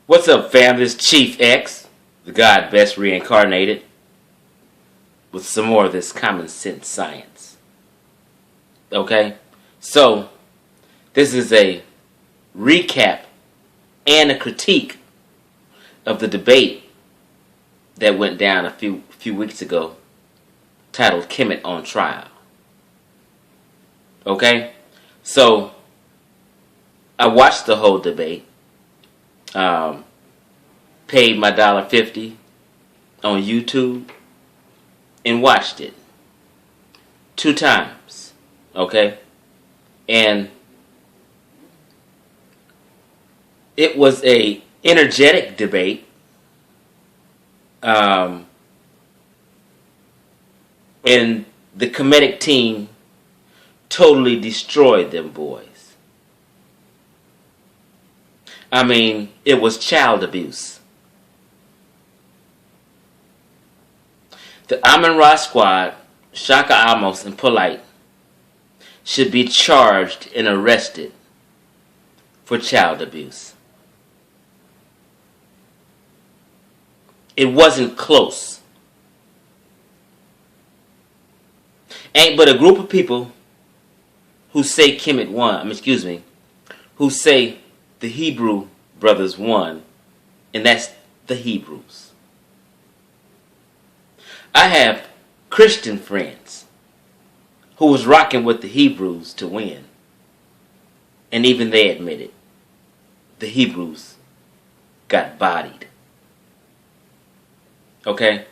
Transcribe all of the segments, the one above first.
What's up, fam? This is Chief X, the God best reincarnated, with some more of this common sense science. Okay? So, this is a recap and a critique of the debate that went down a few weeks ago, titled KEMET on Trial. Okay? So, I watched the whole debate. Paid my $1.50 on YouTube and watched it 2 times, okay? And it was a energetic debate, and the KEMET team totally destroyed them boys. I mean, it was child abuse. The Amun-Ra squad, Shaka Amos and Polite, should be charged and arrested for child abuse. It wasn't close. Ain't but a group of people who say KEMET won, who say the Hebrew brothers won, and that's the Hebrews. I have Christian friends who was rocking with the Hebrews to win, and even they admitted the Hebrews got bodied. Okay?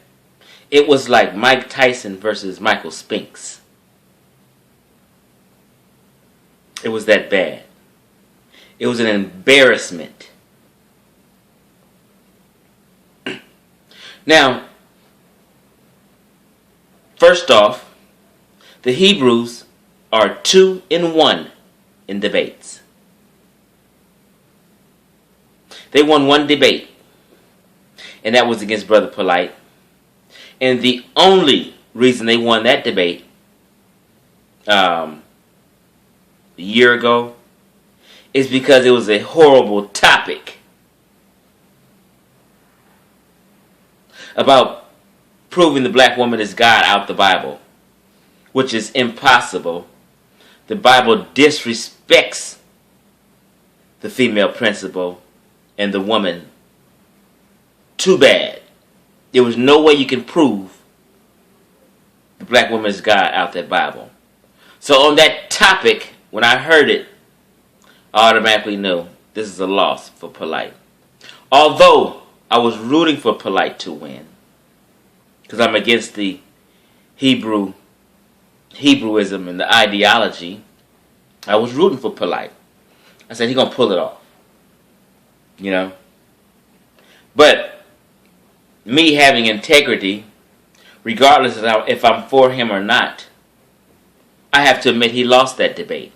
It was like Mike Tyson versus Michael Spinks. It was that bad. It was an embarrassment. Now, first off, the Hebrews are 2-1 in debates. They won 1 debate, and that was against Brother Polite. And the only reason they won that debate a year ago is because it was a horrible topic about proving the black woman is God out the Bible, which is impossible. The Bible disrespects the female principle and the woman too bad. There was no way you can prove the black woman is God out that Bible. So on that topic, when I heard it, I automatically knew this is a loss for Polite. Although I was rooting for Polite to win, because I'm against the Hebrewism and the ideology, I was rooting for Polite. I said, he's going to pull it off. You know? But me having integrity, regardless of if I'm for him or not, I have to admit he lost that debate.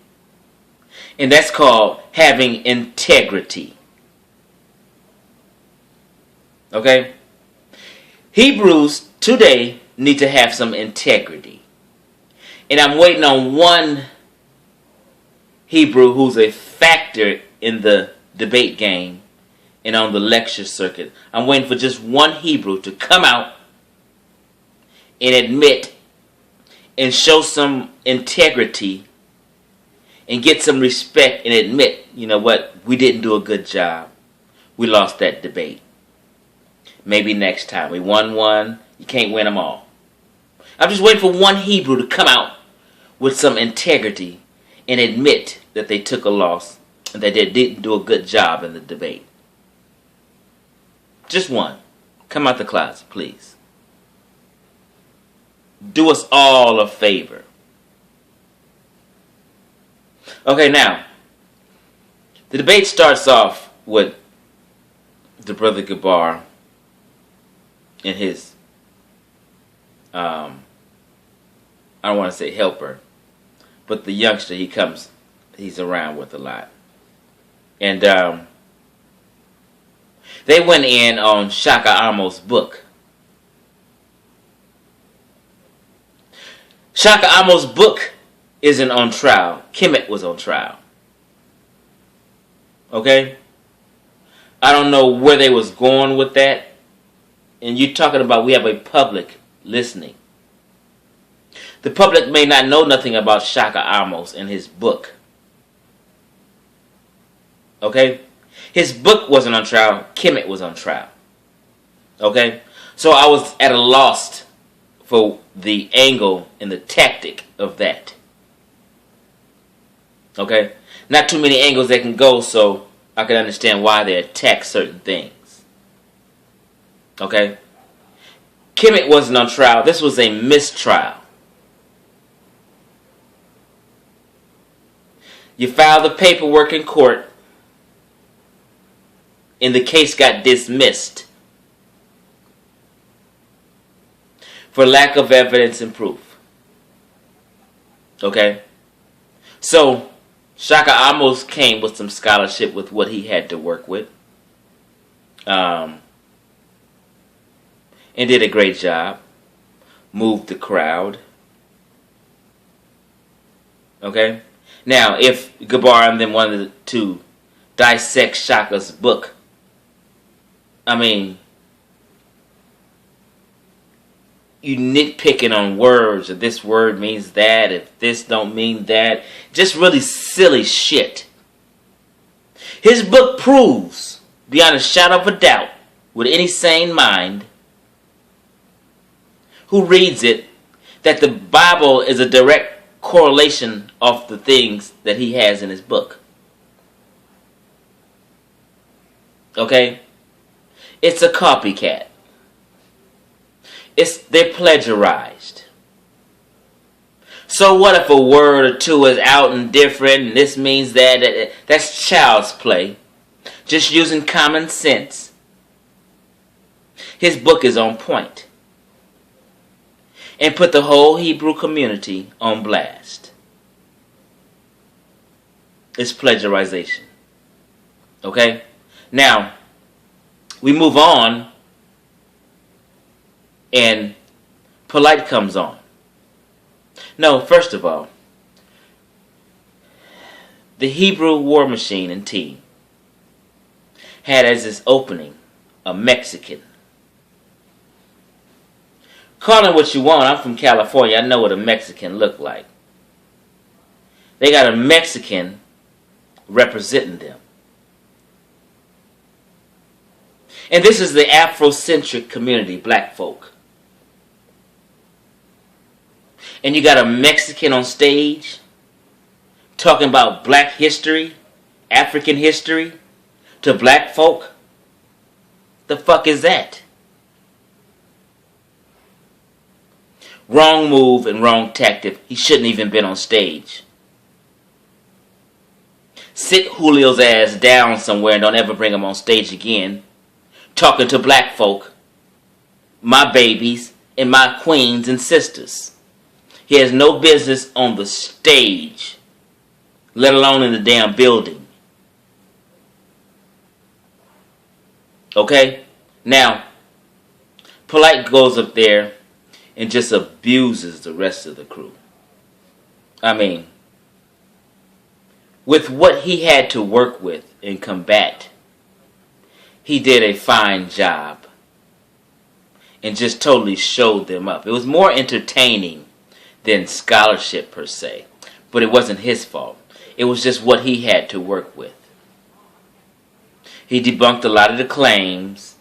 And that's called having integrity. Okay? Hebrews today need to have some integrity. And I'm waiting on one Hebrew who's a factor in the debate game and on the lecture circuit. I'm waiting for just one Hebrew to come out and admit and show some integrity and get some respect and admit, you know what, we didn't do a good job. We lost that debate. Maybe next time. We won one. You can't win them all. I'm just waiting for one Hebrew to come out with some integrity and admit that they took a loss and that they didn't do a good job in the debate. Just one. Come out the closet, please. Do us all a favor. Okay, now, the debate starts off with the Brother Gabar and his, I don't want to say helper, but the youngster he's around with a lot. And they went in on Shaka Amos' book. Shaka Amos' book isn't on trial. KEMET was on trial. Okay? I don't know where they was going with that. And you're talking about we have a public listening. The public may not know nothing about Shaka Amos and his book. Okay? His book wasn't on trial. KEMET was on trial. Okay? So I was at a loss for the angle and the tactic of that. Okay? Not too many angles that can go, so I can understand why they attack certain things. Okay? KEMET wasn't on trial. This was a mistrial. You filed the paperwork in court, and the case got dismissed for lack of evidence and proof. Okay? So, Shaka Amos came with some scholarship with what he had to work with. And did a great job. Moved the crowd. Okay? Now, if Gabar and them wanted to dissect Shaka's book, I mean, you nitpicking on words, if this word means that, if this don't mean that, just really silly shit. His book proves, beyond a shadow of a doubt, with any sane mind who reads it, that the Bible is a direct correlation of the things that he has in his book. Okay? It's a copycat. They're plagiarized. So what if a word or two is out and different and this means that? That's child's play. Just using common sense. His book is on point. And put the whole Hebrew community on blast. It's plagiarization. Okay? Now, we move on, and Polite comes on. No, first of all, the Hebrew War Machine and team had as its opening a Mexican. Call it what you want. I'm from California. I know what a Mexican look like. They got a Mexican representing them. And this is the Afrocentric community, black folk. And you got a Mexican on stage talking about black history, African history to black folk. The fuck is that? Wrong move and wrong tactic. He shouldn't even been on stage. Sit Julio's ass down somewhere and don't ever bring him on stage again. Talking to black folk, my babies, and my queens and sisters. He has no business on the stage, let alone in the damn building. Okay? Now, Polite goes up there and just abuses the rest of the crew. I mean, with what he had to work with and combat, he did a fine job and just totally showed them up. It was more entertaining than scholarship per se, but it wasn't his fault. It was just what he had to work with. He debunked a lot of the claims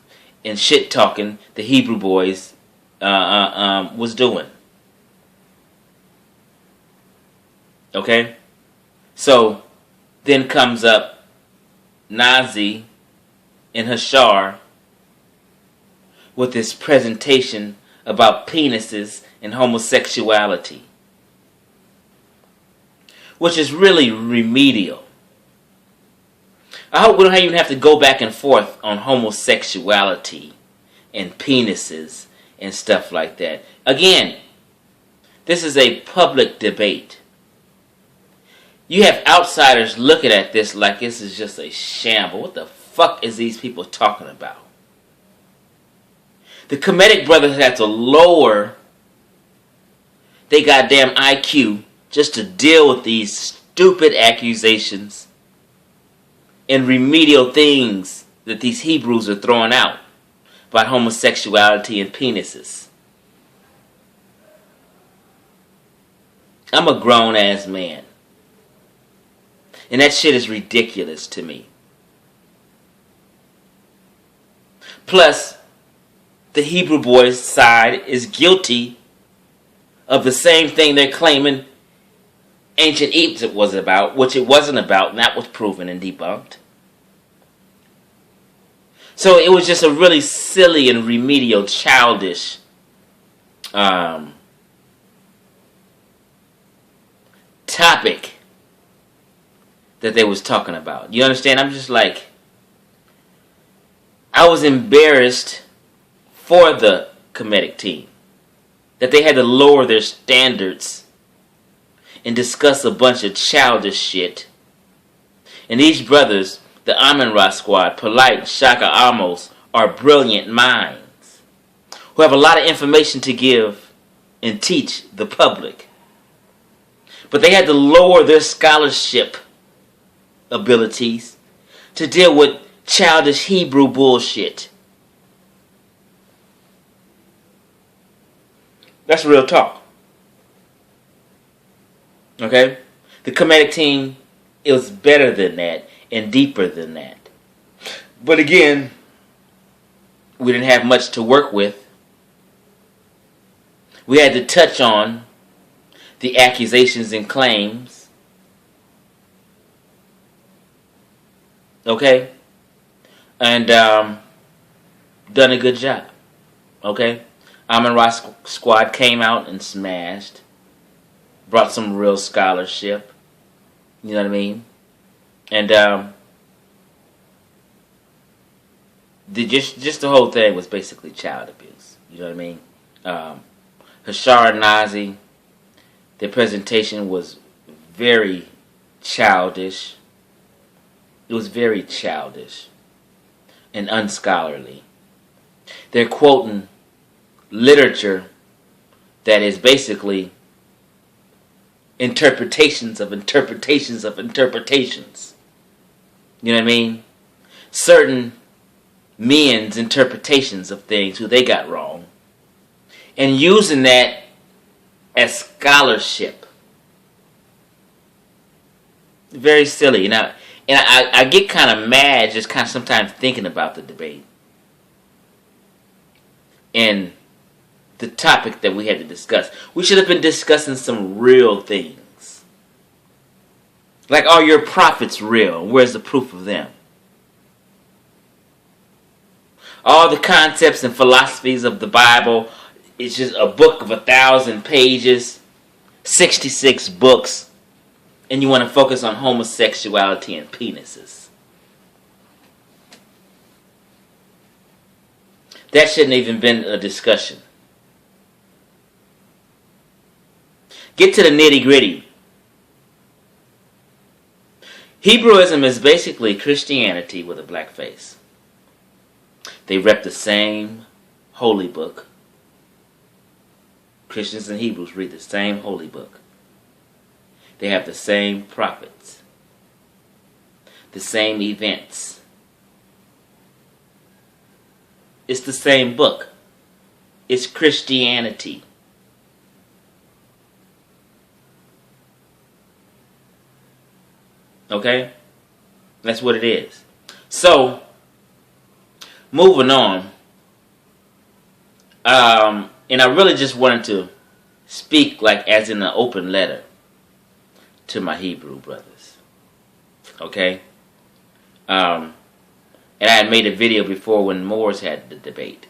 and shit talking the Hebrew boys was doing. Okay? So, then comes up Nazi and Hashar with this presentation about penises and homosexuality, which is really remedial. I hope we don't even have to go back and forth on homosexuality and penises and stuff like that. Again, this is a public debate. You have outsiders looking at this like this is just a shamble. What the fuck is these people talking about? The Kemetic brothers had to lower their goddamn IQ just to deal with these stupid accusations and remedial things that these Hebrews are throwing out about homosexuality and penises. I'm a grown-ass man. And that shit is ridiculous to me. Plus, the Hebrew boys' side is guilty of the same thing they're claiming ancient Egypt was about, which it wasn't about, and that was proven and debunked. So it was just a really silly and remedial, childish topic that they was talking about. You understand? I'm just like, I was embarrassed for the KEMET team that they had to lower their standards and discuss a bunch of childish shit. And these brothers, the Amun-Ra squad, Polite, Shaka Amos, are brilliant minds who have a lot of information to give and teach the public. But they had to lower their scholarship abilities to deal with childish Hebrew bullshit. That's real talk. Okay? The KEMET team is better than that and deeper than that. But again, we didn't have much to work with. We had to touch on the accusations and claims. Okay? And done a good job. Okay? Amun-Ra squad came out and smashed. Brought some real scholarship. You know what I mean? And just the whole thing was basically child abuse. You know what I mean? Hashar and Nazi, their presentation was very childish. It was very childish and unscholarly. They're quoting literature that is basically interpretations of interpretations of interpretations. You know what I mean? Certain men's interpretations of things who they got wrong, and using that as scholarship. Very silly. And I get kind of mad just kind of sometimes thinking about the debate and the topic that we had to discuss. We should have been discussing some real things. Like, are your prophets real? Where's the proof of them? All the concepts and philosophies of the Bible, it's just a book of 1,000 pages, 66 books, and you want to focus on homosexuality and penises. That shouldn't even been a discussion. Get to the nitty-gritty. Hebrewism is basically Christianity with a black face. They rep the same holy book. Christians and Hebrews read the same holy book. They have the same prophets. The same events. It's the same book. It's Christianity. Okay? That's what it is. So, moving on. And I really just wanted to speak like as in an open letter to my Hebrew brothers. Okay? And I had made a video before when Moors had the debate.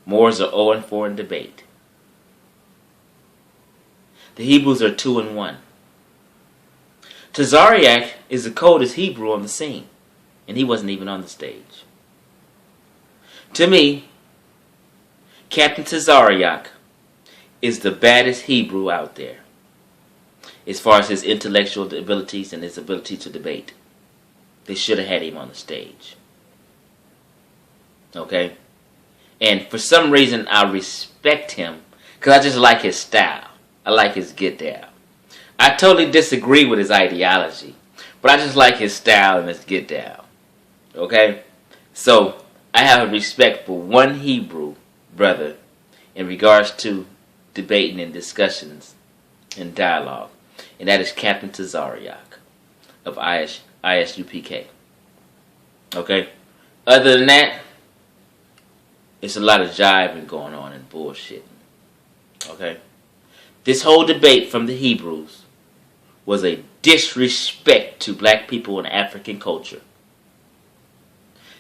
Moors are 0-4 in debate. The Hebrews are 2-1. Tazariak is the coldest Hebrew on the scene, and he wasn't even on the stage. To me, Captain Tazariak is the baddest Hebrew out there, as far as his intellectual abilities and his ability to debate. They should have had him on the stage. Okay? And for some reason, I respect him, because I just like his style. I like his get down. I totally disagree with his ideology, but I just like his style and his get down. Okay? So I have a respect for one Hebrew brother in regards to debating and discussions and dialogue, and that is Captain Tazariak of ISUPK. Okay? Other than that, it's a lot of jiving going on and bullshit. Okay? This whole debate from the Hebrews was a disrespect to black people and African culture.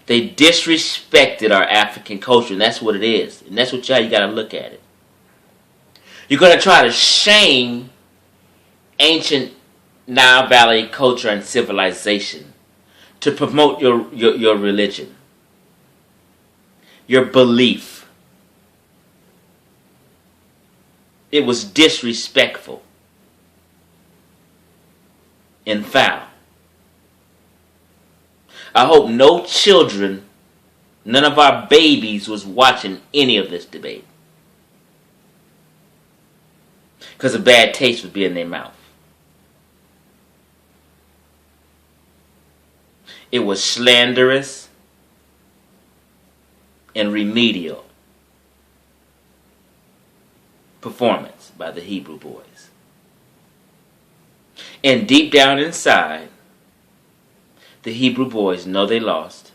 They disrespected our African culture, and that's what it is. And that's how you got to look at it. You're going to try to shame ancient Nile Valley culture and civilization to promote your religion, your belief. It was disrespectful and foul. I hope no children, none of our babies was watching any of this debate, because a bad taste would be in their mouth. It was slanderous and remedial performance by the Hebrew boys. And deep down inside, the Hebrew boys know they lost.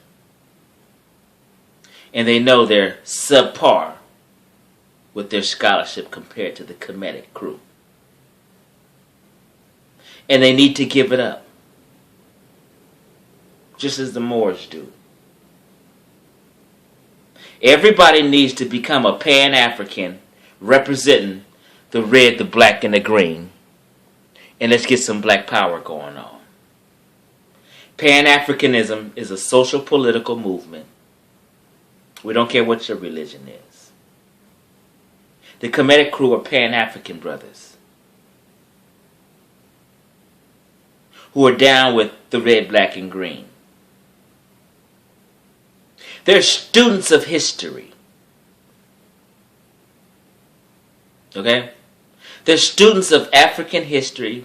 And they know they're subpar with their scholarship compared to the KEMET crew. And they need to give it up, just as the Moors do. Everybody needs to become a Pan-African representing the red, the black, and the green. And let's get some black power going on. Pan-Africanism is a social political movement. We don't care what your religion is. The KEMET crew are Pan-African brothers who are down with the red, black, and green. They're students of history. Okay? They're students of African history,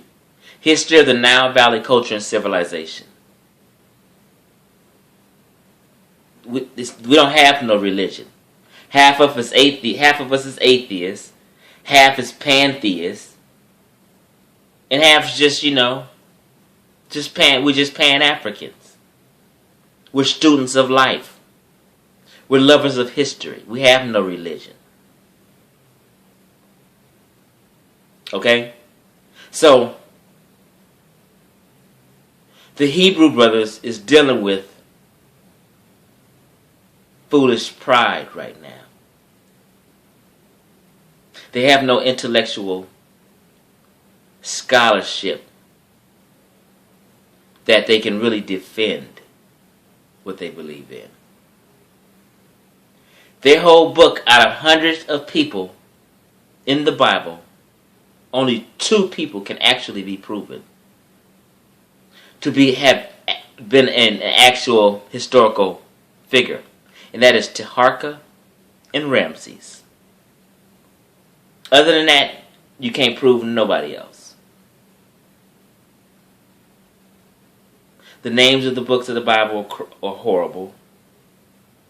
history of the Nile Valley culture and civilization. We don't have no religion. Half of us is atheists, half is pantheists, and half's just, we're just Pan-Africans. We're students of life. We're lovers of history. We have no religion. Okay? So, the Hebrew brothers is dealing with foolish pride right now. They have no intellectual scholarship that they can really defend what they believe in. Their whole book, out of hundreds of people in the Bible, only 2 people can actually be proven to have been an actual historical figure. And that is Taharka and Ramses. Other than that, you can't prove nobody else. The names of the books of the Bible are horrible.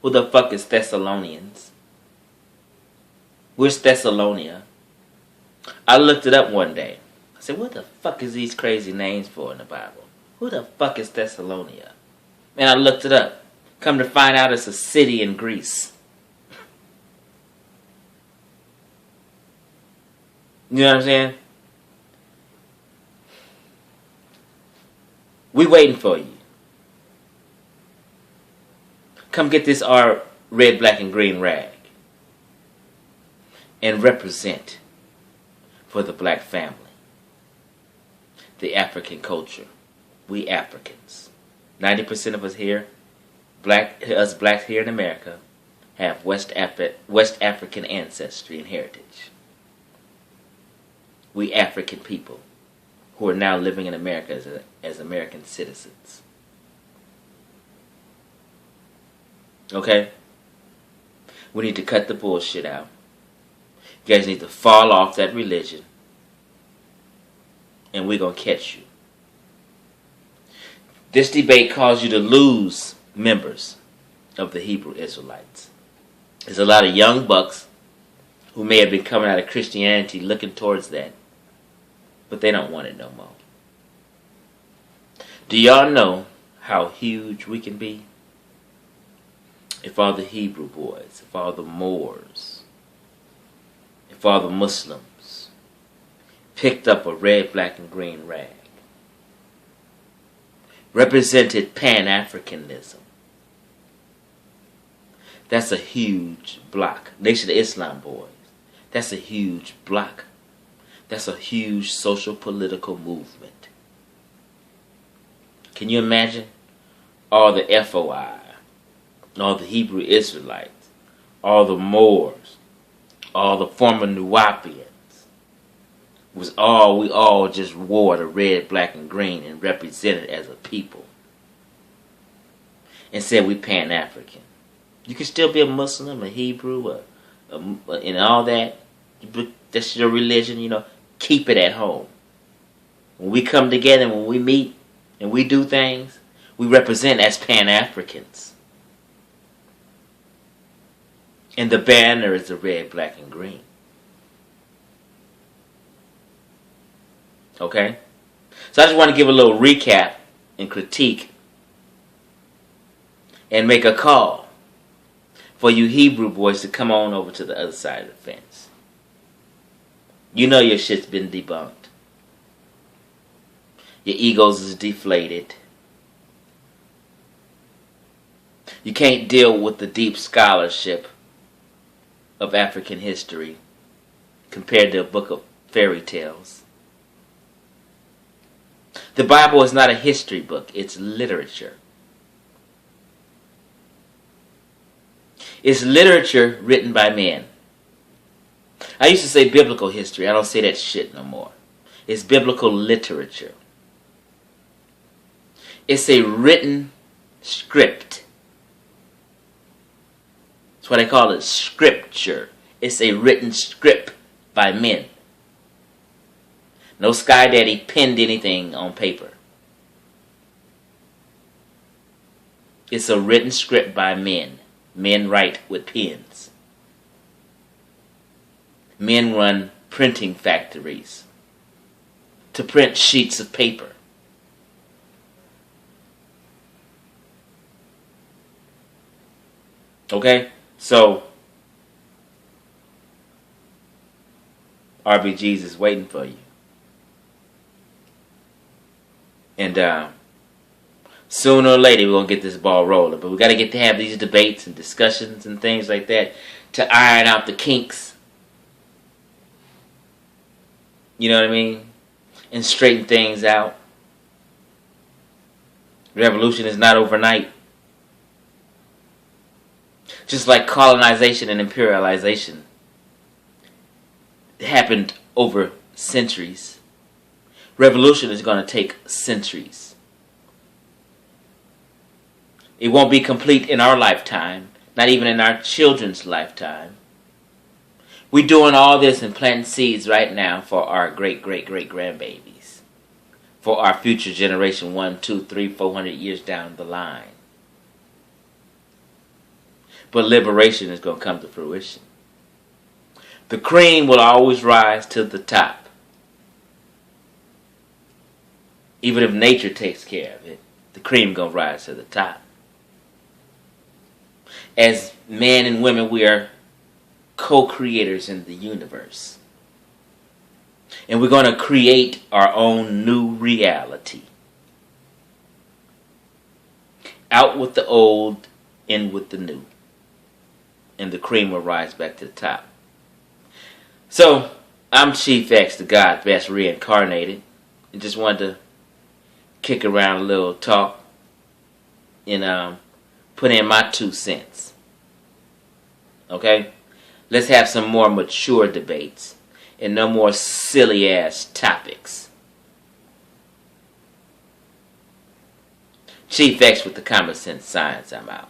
Who the fuck is Thessalonians? Where's Thessalonia? I looked it up one day. I said, what the fuck is these crazy names for in the Bible? Who the fuck is Thessalonia? And I looked it up. Come to find out it's a city in Greece. You know what I'm saying? We waiting for you. Come get this our red, black, and green rag and represent for the black family, the African culture. We Africans. 90% of us here, us blacks here in America, have West African ancestry and heritage. We African people who are now living in America as American citizens. Okay? We need to cut the bullshit out. You guys need to fall off that religion. And we're going to catch you. This debate caused you to lose members. of the Hebrew Israelites. There's a lot of young bucks who may have been coming out of Christianity looking towards that, but they don't want it no more. Do y'all know how huge we can be if all the Hebrew boys, if all the Moors, if all the Muslims picked up a red, black, and green rag, represented Pan-Africanism? That's a huge block. Nation of Islam boys. That's a huge block. That's a huge social political movement. Can you imagine all the FOI, all the Hebrew Israelites, all the Moors, all the former Nuwapians, we all just wore the red, black, and green and represented as a people and said we Pan-African. You can still be a Muslim, a Hebrew, and all that. That's your religion, Keep it at home. When we come together, when we meet and we do things, we represent as Pan-Africans. And the banner is the red, black, and green. Okay? So I just want to give a little recap and critique and make a call for you Hebrew boys to come on over to the other side of the fence. You know your shit's been debunked. Your egos is deflated. You can't deal with the deep scholarship of African history compared to a book of fairy tales. The Bible is not a history book, it's literature. It's literature written by men. I used to say biblical history. I don't say that shit no more. It's biblical literature. It's a written script. That's what I call it, scripture. It's a written script by men. No Sky Daddy penned anything on paper. It's a written script by men. Men write with pens. Men run printing factories to print sheets of paper. Okay? So, RBGs is waiting for you. And sooner or later we're going to get this ball rolling. But we got to get to have these debates and discussions and things like that to iron out the kinks. You know what I mean? And straighten things out. Revolution is not overnight. Just like colonization and imperialization happened over centuries. Revolution is going to take centuries. It won't be complete in our lifetime, not even in our children's lifetime. We're doing all this and planting seeds right now for our great-great-great-grandbabies. For our future generation 1, 2, 3, 400 years down the line. But liberation is going to come to fruition. The cream will always rise to the top. Even if nature takes care of it, the cream going to rise to the top. As men and women, we are co-creators in the universe. And we're going to create our own new reality. Out with the old, in with the new. And the cream will rise back to the top. So, I'm Chief X, the God best reincarnated. I just wanted to kick around a little talk and put in my 2 cents. Okay? Let's have some more mature debates and no more silly ass topics. Chief X with the Common Sense Science, I'm out.